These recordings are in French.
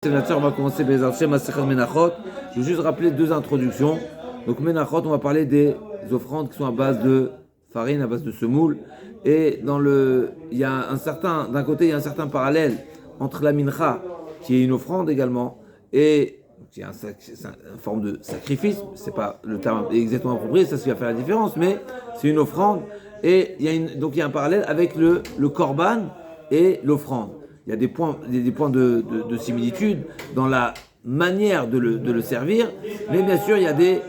On va commencer les Masechet Menachot. Je veux juste rappeler deux introductions. Donc Menachot, on va parler des offrandes qui sont à base de farine, à base de semoule. Et il y a d'un côté, il y a un certain parallèle entre la mincha, qui est une offrande également, et qui est une forme de sacrifice. C'est pas le terme exactement approprié, c'est ça qui va faire la différence, mais c'est une offrande. Et donc il y a un parallèle avec le korban et l'offrande. Il y a des points de similitude dans la manière de le servir, mais bien sûr, il y a des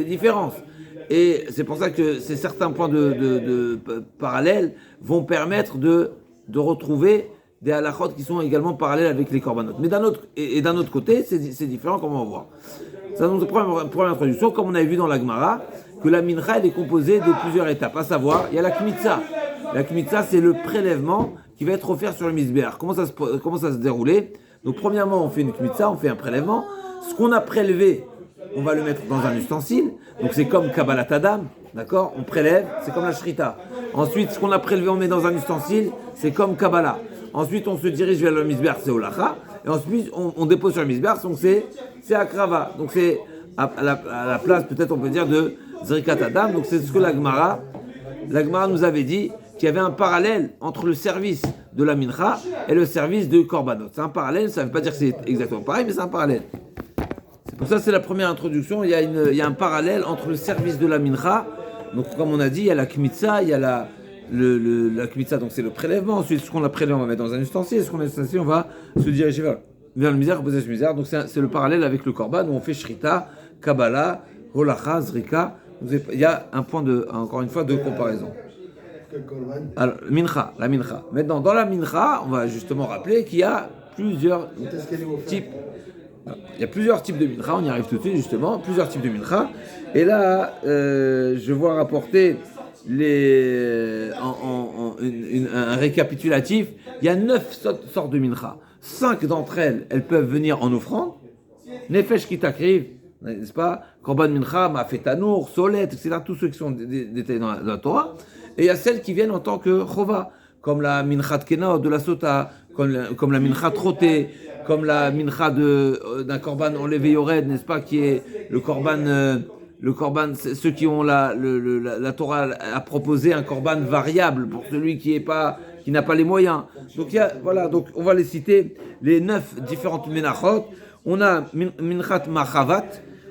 différences. Et c'est pour ça que ces certains points de parallèles vont permettre de retrouver des halakhot qui sont également parallèles avec les korbanot. Mais d'un autre côté, c'est différent, comme on va voir. Ça, donc, première introduction, comme on avait vu dans la Gemara, que la mincha elle est composée de plusieurs étapes. À savoir, il y a la kmitza. La kmitza, c'est le prélèvement qui va être offert sur le misbéach. Comment ça se déroulait? Donc, premièrement, on fait une kmitza, on fait un prélèvement. Ce qu'on a prélevé, on va le mettre dans un ustensile. Donc, c'est comme Kabbalat Adam, d'accord? On prélève, c'est comme la shrita. Ensuite, ce qu'on a prélevé, on met dans un ustensile, c'est comme Kabbalah. Ensuite, on se dirige vers le misbéach, c'est Olacha. Et ensuite, on dépose sur le misbéach, donc c'est Akrava. Donc, c'est à la place, peut-être on peut dire, de Zrikat Adam. Donc, c'est ce que la Gemara nous avait dit, qu'il y avait un parallèle entre le service de la mincha et le service de korbanot. C'est un parallèle, ça ne veut pas dire que c'est exactement pareil, mais c'est un parallèle. C'est pour ça que c'est la première introduction. Il y a un parallèle entre le service de la mincha. Donc, comme on a dit, il y a la kmitza, il y a la kmitza, donc c'est le prélèvement. Ensuite, ce qu'on a prélevé, on va mettre dans un ustensile. Ce qu'on a ustensile, on va se diriger vers le misère, reposer sur le misère. Donc, c'est le parallèle avec le korban où on fait shrita, kabbalah, holacha, zrika. Il y a un point encore une fois, de comparaison. Alors, la mincha. Maintenant, dans la mincha, on va justement rappeler qu'il y a plusieurs types. Alors, il y a plusieurs types de mincha, on y arrive tout de suite justement, plusieurs types de mincha. Et là, je vois rapporter un récapitulatif. Il y a 9 sortes de mincha. 5 d'entre elles, elles peuvent venir en offrande. Nefesh qui t'acrive, n'est-ce pas? Korban mincha, ma'afetanour, solet, etc. Tous ceux qui sont détaillés dans la Torah. Et il y a celles qui viennent en tant que chova, comme la mincha de Kenah, de la Sota, comme la mincha trotée, comme la mincha d'un korban enlevé yored, n'est-ce pas, qui est le korban, ceux qui ont la Torah a proposé un korban variable pour celui qui n'a pas les moyens. Donc donc on va les citer, les 9 différentes menachot. On a minchat machavat.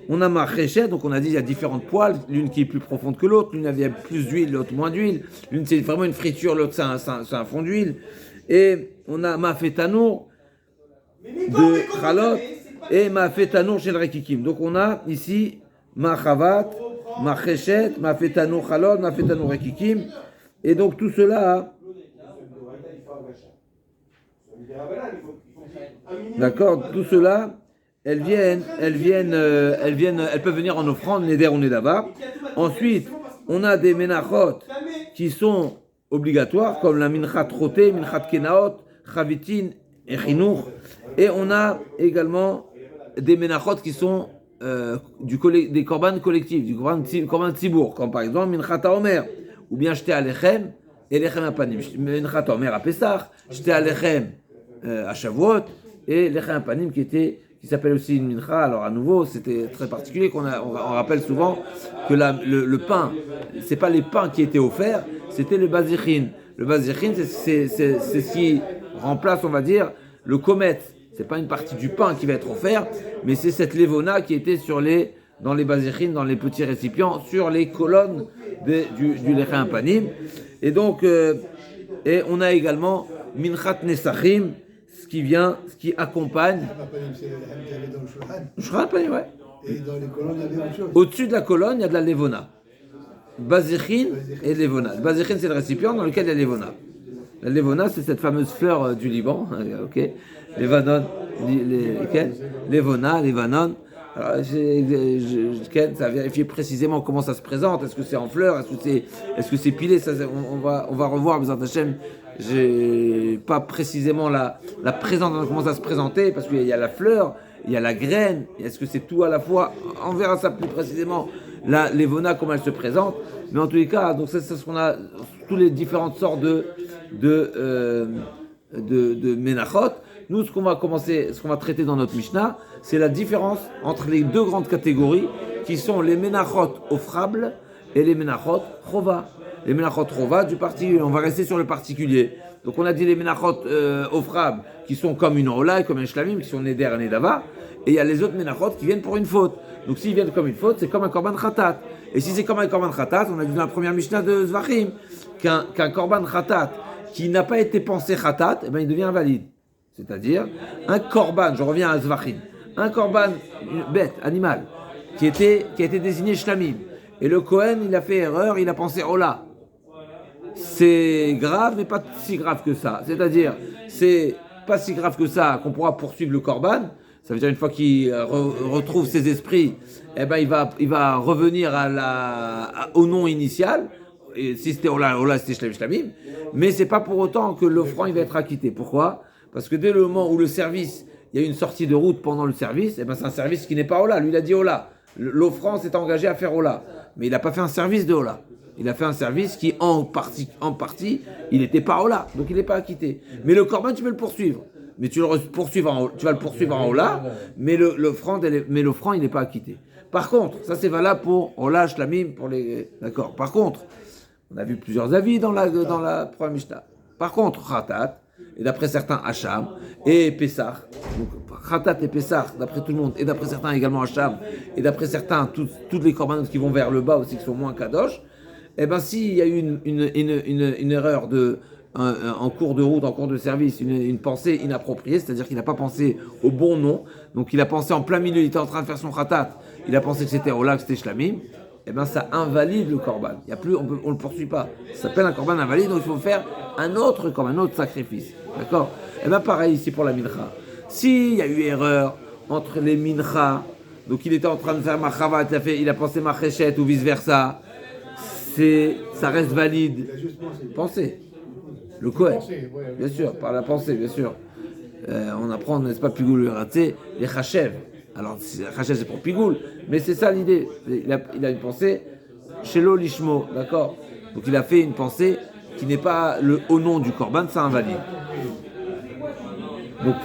On a marchéchet, donc on a dit il y a différentes poêles, l'une qui est plus profonde que l'autre, l'une avait plus d'huile, l'autre moins d'huile, l'une c'est vraiment une friture, l'autre c'est un fond d'huile. Et on a ma'afetanour de chalot et ma'afetanour chez le rekikim. Donc on a ici ma'chavat, marchéchet, ma'afetanour chalot, ma'afetanour rekikim. Et donc tout cela, d'accord, tout cela, elles peuvent venir en offrande, neder ou nedava. Ensuite, on a des menachot qui sont obligatoires, comme la minchat trotée, minchat kenaot, chavitin et chinour. Et on a également des menachot qui sont des korban collectifs, du korban tzibour, comme par exemple minchat haomer, ou bien jeter alechem et lechem apanim. Minchat haomer à Pessah, jeter alechem à Shavuot, et lechem apanim qui s'appelle aussi une mincha. Alors à nouveau, c'était très particulier on rappelle souvent que le pain, c'est pas les pains qui étaient offerts, c'était le bazichin. Le bazichin, c'est ce qui remplace, on va dire, le komet. C'est pas une partie du pain qui va être offert, mais c'est cette levona qui était dans les bazichin, dans les petits récipients, sur les colonnes du lechem panim. Et donc, et on a également minchat nesachim, ce qui accompagne. Le panim, ouais. Et dans les colonnes, il y avait autre chose. Au-dessus de la colonne, il y a de la levona. Bazichin et levona. Le bazichin, c'est le récipient dans lequel il y a levona. La levona, c'est cette fameuse fleur du Liban. Ok. Levanon, levona, levanon. Alors, ça a vérifié précisément comment ça se présente. Est-ce que c'est en fleurs? Est-ce que c'est pilé? Ça, on va revoir, Bezat Hashem. J'ai pas précisément la présence, comment ça se présentait, parce qu'il y a la fleur, il y a la graine. Est-ce que c'est tout à la fois? On verra ça plus précisément. Les vonas, comment elles se présentent. Mais en tous les cas, donc c'est ce qu'on a, toutes les différentes sortes de menachot. Nous, ce qu'on va traiter dans notre Mishnah, c'est la différence entre les deux grandes catégories qui sont les ménachot offrables et les ménachot chova. Les ménachot chova du particulier. On va rester sur le particulier. Donc on a dit les ménachot offrables qui sont comme une ola, comme un shlamim, qui sont neder et nedava. Et il y a les autres ménachot qui viennent pour une faute. Donc s'ils viennent comme une faute, c'est comme un korban khatat. Et si c'est comme un korban khatat, on a dit dans la première Mishnah de Zvachim qu'un korban khatat qui n'a pas été pensé khatat, eh ben il devient invalide. C'est-à-dire un korban, je reviens à Zvachim, un korban bête, animal, qui a été désigné shlamim. Et le Kohen, il a fait erreur, il a pensé ola. C'est grave, mais pas si grave que ça. C'est-à-dire, c'est pas si grave que ça qu'on pourra poursuivre le korban. Ça veut dire une fois qu'il retrouve ses esprits, eh ben il va revenir au nom initial. Et si c'était ola, c'était shlamim. Mais c'est pas pour autant que l'offrant il va être acquitté. Pourquoi ? Parce que dès le moment où le service, il y a une sortie de route pendant le service, eh ben c'est un service qui n'est pas ola. Lui il a dit ola. L'offrant s'est engagé à faire ola, mais il n'a pas fait un service de ola. Il a fait un service qui en partie, il n'était pas ola, donc il n'est pas acquitté. Mais le korban tu peux le poursuivre. Mais tu vas le poursuivre en Ola, mais le franc il n'est pas acquitté. Par contre, ça c'est valable pour Ola, Shlamim, pour les. D'accord. Par contre, on a vu plusieurs avis dans la première Mishnah. Par contre, Khatat, et d'après certains Hacham, et Pessah, donc Khatat et Pessah, d'après tout le monde, et d'après certains également Hacham, et d'après certains, toutes les korbanos qui vont vers le bas aussi, qui sont moins Kadosh, eh bien s'il y a eu une erreur en cours de route, en cours de service, une pensée inappropriée, c'est-à-dire qu'il n'a pas pensé au bon nom, donc il a pensé en plein milieu, il était en train de faire son khatat, il a pensé que c'était Ola, que c'était Shlamim, et bien ça invalide le korban. Il y a plus, on ne le poursuit pas. Ça s'appelle un korban invalide, donc il faut faire un autre korban, un autre sacrifice. D'accord ? Et bien pareil ici pour la mincha. S'il y a eu erreur entre les mincha, donc il était en train de faire machavat, il a pensé machéchet ou vice-versa, ça reste valide. Pensée. Le Kohen, bien sûr, par la pensée, bien sûr. On apprend, n'est-ce pas, Pigoul raté, les Chachev. Alors, Chachev c'est pour Pigoul, mais c'est ça l'idée. Il a une pensée chez l'Olishmo, d'accord ? Donc il a fait une pensée qui n'est pas au nom du Korban, ça invalide. Donc,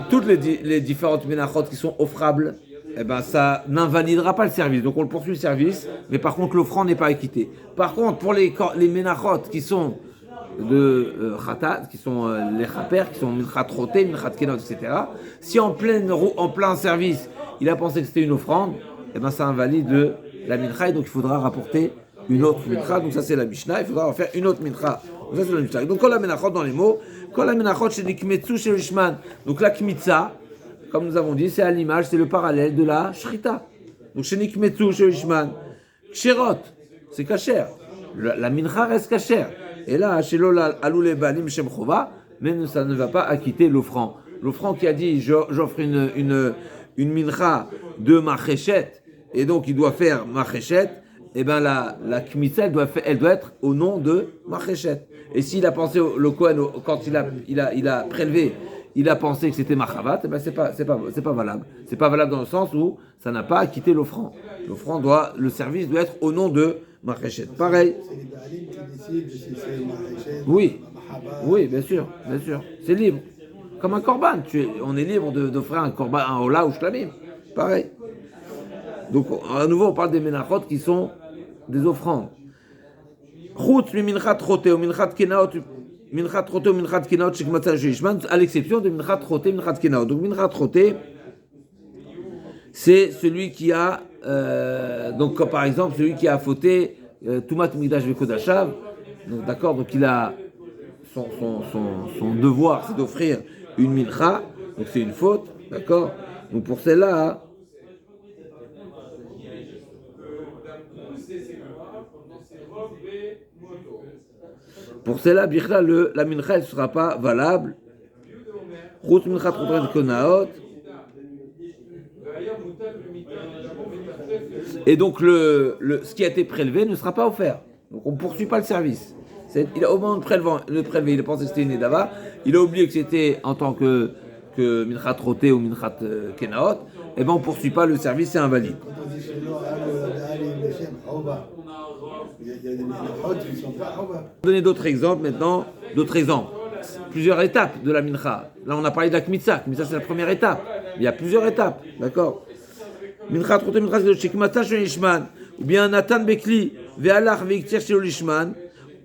toutes les différentes ménachot qui sont offrables, eh ben, ça n'invalidera pas le service. Donc on le poursuit le service, mais par contre l'offrant n'est pas acquitté. Par contre, pour les ménachot qui sont de khatat, qui sont les chaper, qui sont minchat roté, minchat kenot, etc. Si en plein service, il a pensé que c'était une offrande, eh ben ça invalide la mincha, et donc il faudra rapporter une autre mincha. Donc ça c'est la Mishnah, il faudra en faire une autre mincha. Donc ça c'est la Mishnah. Donc quand la menachot dans les mots, quand la menachot chez l'ikmetsu chez le shman, donc la kmitza, comme nous avons dit, c'est à l'image, c'est le parallèle de la shrita. Donc chez l'ikmetsu chez le shman, kshérot, c'est kasher. La mincha reste kasher. Et là, chez Lola Aloule Balim Shem Chova, mais ça ne va pas acquitter l'offrant. L'offrant qui a dit j'offre une mincha de machéchet, et donc il doit faire machéchet, et bien la kmitza, elle doit être au nom de machéchet. Et s'il a pensé, le Kohen, quand il a prélevé, il a pensé que c'était machavat, et bien c'est pas valable. C'est pas valable dans le sens où ça n'a pas acquitté l'offrant. Le service doit être au nom de machéchet. Pareil. C'est les Baalim qui décident si c'est machéchet, Oui, bien sûr. C'est libre. Comme un korban, on est libre d'offrir un korban, un ola ou shlamim. Pareil. Donc, à nouveau, on parle des menachot qui sont des offrandes. Chutz mi minchat roté ou minchat kenaot, à l'exception de minchat roté, minchat kenaot. Donc, minchat roté, c'est celui qui a, donc par exemple, celui qui a fauté Tumat Midash Vekodashav. Donc, d'accord, donc il a son devoir, c'est d'offrir une mincha, donc c'est une faute, d'accord. Donc pour celle-là, Bichla, la mincha, elle ne sera pas valable. Rout mincha troudret konaot. Et donc ce qui a été prélevé ne sera pas offert. Donc on ne poursuit pas le service. Il a au moment de prélever, il a pensé que c'était une edava, il a oublié que c'était en tant que minchat roté ou minchat kenaot, et ben on ne poursuit pas le service, c'est invalide. quand on dit chez nous, Shem Chova, il y a des ménachot qui ne sont pas Chova. Je vais donner d'autres exemples maintenant, d'autres exemples. plusieurs étapes de la mincha. Là, on a parlé de la kmitza. Kmitza, c'est la première étape. Il y a plusieurs étapes, d'accord. Mincha troté mincha de shekmata shel lishman, ou bien Nathan Bekli ve'alach ve'iktir shel lishman,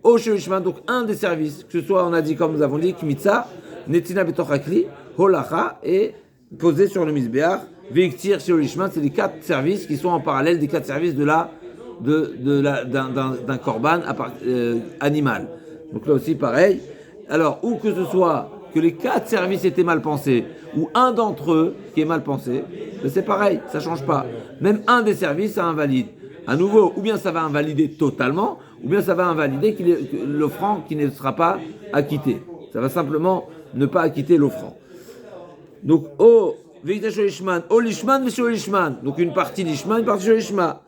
au shel lishman. Donc un des services, que ce soit, on a dit comme nous avons dit, kmitza, netina betochakli, holacha et posé sur le misbeach, ve'iktir shel lishman. C'est les 4 services qui sont en parallèle des 4 services d'un korban animal. Donc là aussi pareil. Alors, ou que ce soit que les 4 services étaient mal pensés, ou un d'entre eux qui est mal pensé, ben c'est pareil, ça ne change pas. Même un des services, ça invalide. À nouveau, ou bien ça va invalider totalement, ou bien ça va invalider l'offrande qui ne sera pas acquitté. Ça va simplement ne pas acquitter l'offrande. Donc, lishman, lishman, donc une partie lishman, une partie lishma.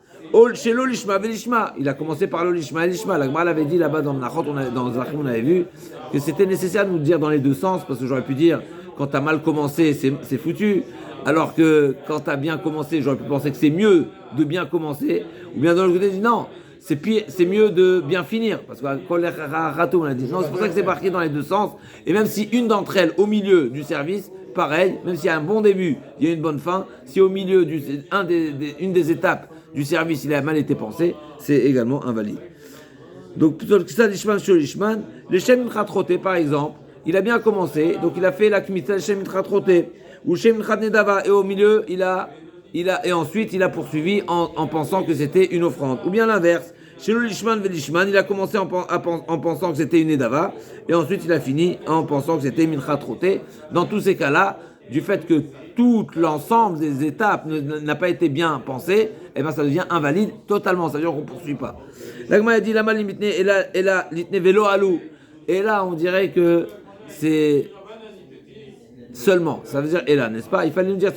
Chez l'olishma, velishma. Il a commencé par l'olishma et l'ishma. La Gemara l'avait dit là-bas dans Menachot, dans Zachim, on avait vu que c'était nécessaire de nous dire dans les deux sens, parce que j'aurais pu dire quand tu as mal commencé, c'est foutu. Alors que quand tu as bien commencé, j'aurais pu penser que c'est mieux de bien commencer. Ou bien dans le côté, non, c'est mieux de bien finir. Parce qu'on a dit non, c'est pour ça que c'est marqué dans les deux sens. Et même si une d'entre elles, au milieu du service, pareil, même s'il y a un bon début, il y a une bonne fin, si au milieu une des étapes du service, il a mal été pensé, c'est également invalide. Donc, plutôt que ça, l'ishman sur l'ishman, le shem troté, par exemple, il a bien commencé, donc il a fait la kmitza, le shem troté, ou shem nedava, et au milieu, et ensuite, il a poursuivi en pensant que c'était une offrande. Ou bien l'inverse, chez l'ishman velishman, il a commencé en pensant que c'était une nedava, et ensuite, il a fini en pensant que c'était mincha troté. Dans tous ces cas-là, du fait que tout l'ensemble des étapes n'a pas été bien pensé, et bien ça devient invalide totalement, ça veut dire qu'on ne poursuit pas. L'agma a dit la mal limitne et là litne vélo alou. Et là on dirait que c'est seulement, ça veut dire et là, n'est-ce pas? Il fallait nous dire,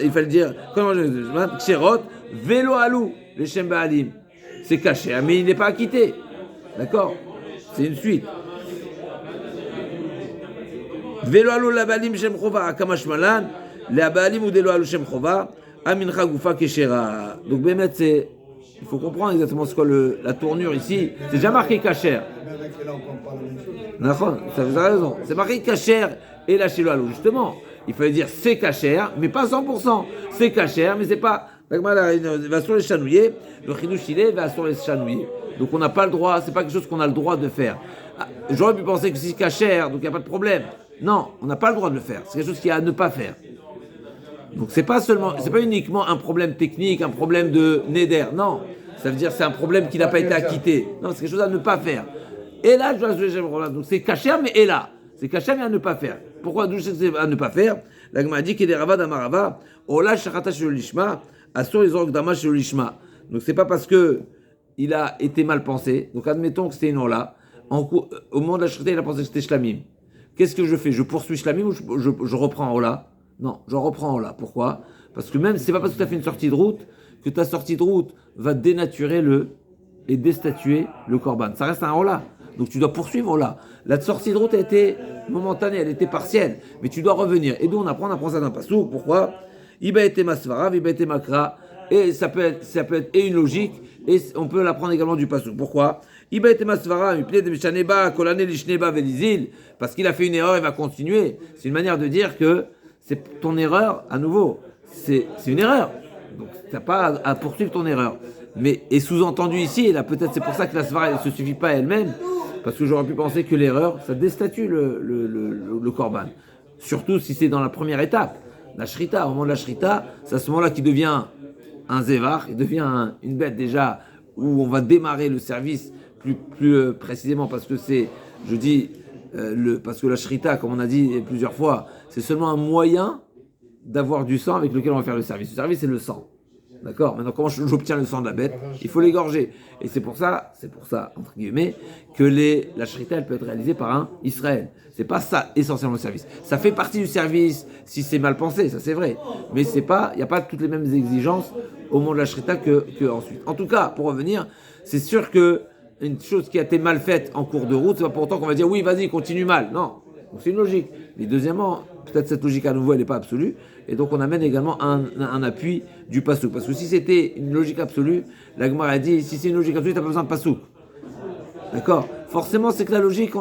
il fallait dire comment je dis, kshérot vélo alou, les shem baalim. C'est caché, mais il n'est pas acquitté. D'accord? C'est une suite. Vélo alou la baalim shem chova akamash malan. Les baalim ou des lois shem chova. Amincha Goufa Keshera. Donc, Bémet, il faut comprendre exactement ce qu'est la tournure ici. C'est déjà marqué Kacher. Ça vous avez raison. C'est marqué Kacher et la Shiloh. Justement, il fallait dire c'est Kacher, mais pas 100%. C'est Kacher, mais c'est pas. Il va sur les chanouiller. Le Chidouch, il va sur les chanouiller. Donc, on n'a pas le droit, c'est pas quelque chose qu'on a le droit de faire. J'aurais pu penser que c'est Kacher, donc il n'y a pas de problème. Non, on n'a pas le droit de le faire. C'est quelque chose qu'il y a à ne pas faire. Donc c'est pas uniquement un problème technique, un problème de neder, non. Ça veut dire c'est un problème qui n'a pas été acquitté. Non, c'est quelque chose à ne pas faire. Et là, donc c'est caché, mais et là, c'est caché, mais à ne pas faire. Pourquoi d'où c'est à ne pas faire? La Gemara dit qu'il est rava d'amarava, ola shachata shel lishma, assur les orgues d'ama shel lishma. Donc c'est pas parce que il a été mal pensé. Donc admettons que c'était une ola. Au moment de la shrita, il a pensé que c'était shlamim. Qu'est-ce que je fais? Je poursuis shlamim ou je reprends ola? Non, j'en reprends là. Pourquoi? Parce que même, c'est pas parce que tu as fait une sortie de route que ta sortie de route va dénaturer et déstatuer le korban. Ça reste un hola. Donc tu dois poursuivre là. La sortie de route a été momentanée, elle était partielle, mais tu dois revenir. Et d'où on apprend ça d'un passouk. Pourquoi? Iba était masvara, iba était makra. Et ça peut être et une logique, et on peut l'apprendre également du passouk. Pourquoi? Iba était masvara, parce qu'il a fait une erreur, il va continuer. C'est une manière de dire que c'est ton erreur, à nouveau, c'est une erreur. Donc, tu n'as pas à poursuivre ton erreur. Mais, et sous-entendu ici, et là peut-être c'est pour ça que la svara ne se suffit pas elle-même, parce que j'aurais pu penser que l'erreur, ça déstatue le korban. Surtout si c'est dans la première étape. La shrita, au moment de la shrita, c'est à ce moment-là qu'il devient un zévar, il devient une bête déjà, où on va démarrer le service plus précisément, parce que c'est, je dis, parce que la shrita, comme on a dit plusieurs fois, c'est seulement un moyen d'avoir du sang avec lequel on va faire le service. Le service, c'est le sang. D'accord? Maintenant, comment j'obtiens le sang de la bête? Il faut l'égorger. Et c'est pour ça, entre guillemets, que la shrita, elle peut être réalisée par un Israël. C'est pas ça, essentiellement, le service. Ça fait partie du service si c'est mal pensé, ça c'est vrai. Mais il n'y a pas toutes les mêmes exigences au moment de la shrita que ensuite. En tout cas, pour revenir, c'est sûr que une chose qui a été mal faite en cours de route, c'est pas pour autant qu'on va dire oui, vas-y, continue mal. Non. Donc c'est une logique. Mais deuxièmement, peut-être cette logique à nouveau, elle n'est pas absolue. Et donc on amène également un appui du pasouk. Parce que si c'était une logique absolue, la Gemara a dit, si c'est une logique absolue, tu n'as pas besoin de pasouk. D'accord? Forcément, c'est que la logique,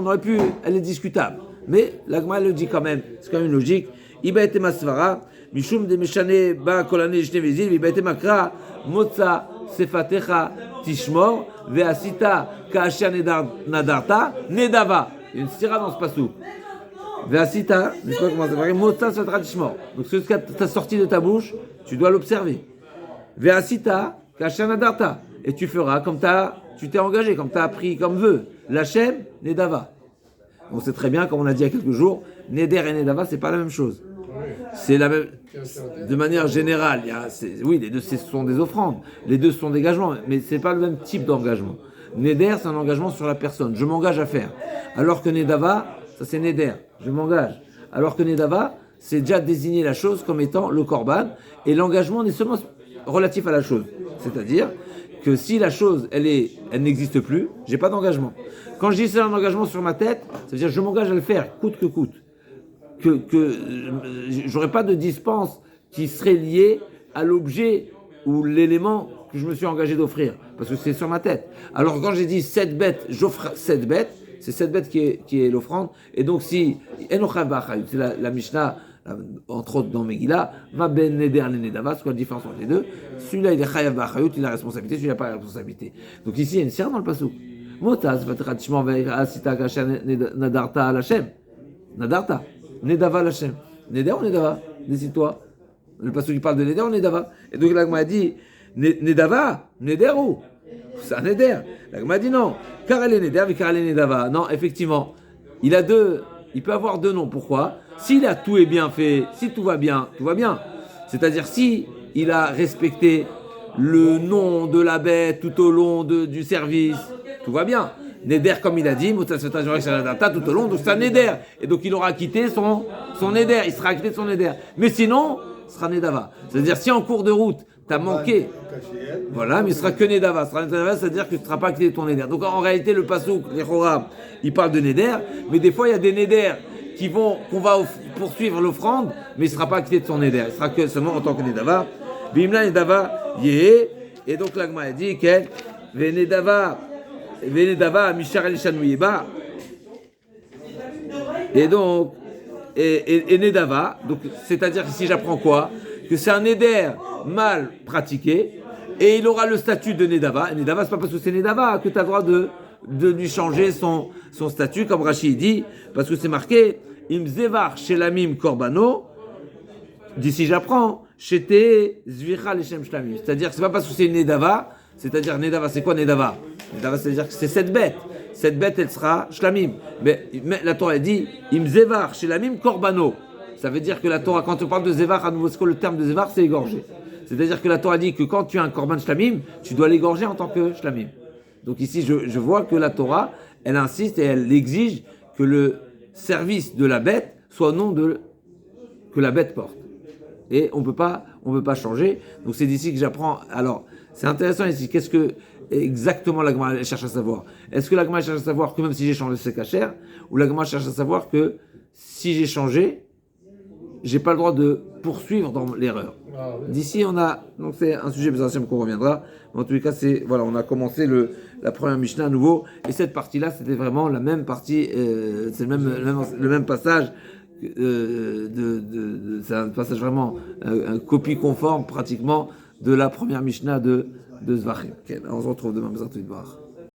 elle est discutable. Mais l'agma le dit quand même, c'est quand même une logique. Iba ete masvara, mishum de meshane ba kolane jne vezil, iba ete makra, motza sefatecha tishmor, veasita kaasher nadarta, nedava. Il y a une stira dans ce passou. Veasita, je sais pas comment ça s'appelle, motza sefatecha tishmor. Donc ce que tu as sorti de ta bouche, tu dois l'observer. Veasita kaasher nadarta. Et tu feras comme tu t'es engagé, comme tu as appris comme vœu. L'Hachem, nedava. On sait très bien, comme on a dit il y a quelques jours, Neder et Nedava, c'est pas la même chose. C'est la même. De manière générale, oui, les deux ce sont des offrandes, les deux sont des engagements, mais c'est pas le même type d'engagement. Neder, c'est un engagement sur la personne. Je m'engage à faire. Alors que Nedava, ça c'est Neder, je m'engage. Alors que Nedava, c'est déjà désigner la chose comme étant le korban, et l'engagement n'est seulement relatif à la chose. C'est-à-dire que si la chose, elle n'existe plus, j'ai pas d'engagement. Quand je dis c'est un engagement sur ma tête, ça veut dire que je m'engage à le faire, coûte que coûte. Que j'aurais pas de dispense qui serait liée à l'objet ou l'élément que je me suis engagé d'offrir, parce que c'est sur ma tête. Alors quand j'ai dit 7 bêtes, j'offre 7 bêtes, c'est 7 bêtes qui est l'offrande, et donc si, c'est la Mishnah, entre autres dans Megillah, va ben neder le nedava, c'est quoi la différence entre les deux? Celui-là il est chayav b'achayut, il a la responsabilité, celui-là pas la responsabilité. Donc ici il y a une science dans le pasuk. Motaz vatratishma ve'asita kasha nadarta al Hashem. Nadarta, nedava al Hashem. Neder ou nedava? Décide-toi. Le pasuk il parle de neder ou nedava? Et donc l'agma a dit nedava, neder ou? C'est un neder. L'agma a dit non. Car elle est neder et car elle est nedava. Non, effectivement, il peut avoir deux noms. Pourquoi? Si là tout est bien fait, si tout va bien, tout va bien. C'est-à-dire si il a respecté le nom de la bête tout au long du service, tout va bien. Neder, comme il a dit, tout au long, donc c'est un Neder. Et donc il aura quitté son Neder, il sera acquitté de son Neder. Mais sinon, ce sera Nedava. C'est-à-dire si en cours de route, tu as manqué, voilà, mais il sera que Nedava. C'est-à-dire que tu ne seras pas acquitté de ton Neder. Donc en réalité, le Passouk, les Chorab, il parle de Neder, mais des fois il y a des Neder qu'on va poursuivre l'offrande, mais il ne sera pas acquitté de son Neder. Il sera que seulement en tant que Nedava. Bimla Nedava, yé. Et donc l'Agma a dit qu'elle, Venedava, Mishar Elishanouiba. Et donc, et Nedava, donc c'est-à-dire ici j'apprends quoi? Que c'est un Neder mal pratiqué, et il aura le statut de Nedava. Et Nedava, c'est pas parce que c'est Nedava que tu as le droit de lui changer son statut, comme Rachid dit, parce que c'est marqué Im Zevar Shelamim Korbano. D'ici j'apprends, Shete Zvicha Leshem Shlamim. C'est-à-dire que c'est pas parce que c'est une Nedava, c'est-à-dire Nedava, c'est quoi Nedava? Nedava, c'est-à-dire que c'est cette bête. Cette bête, elle sera Shlamim. Mais la Torah, elle dit Im Zevar Shelamim Korbano. Ça veut dire que la Torah, quand on parle de Zevar, à nouveau, le terme de Zevar, c'est égorger. C'est-à-dire que la Torah dit que quand tu as un Korban Shlamim, tu dois l'égorger en tant que Shlamim. Donc ici, je vois que la Torah, elle insiste et elle exige que le service de la bête soit au nom que la bête porte. Et on peut pas changer. Donc c'est d'ici que j'apprends. Alors, c'est intéressant ici. Qu'est-ce que exactement la Gemara cherche à savoir? Est-ce que la Gemara cherche à savoir que même si j'ai changé, c'est cachère? Ou la Gemara cherche à savoir que si j'ai changé, j'ai pas le droit de poursuivre dans l'erreur. D'ici, donc c'est un sujet plus qu'on reviendra. Mais en tous les cas, on a commencé la première Mishnah à nouveau. Et cette partie-là, c'était vraiment la même partie, c'est le même passage. C'est un passage vraiment, un copie conforme pratiquement de la première Mishnah de Zvachim. On se retrouve demain, Bézat Vidbar.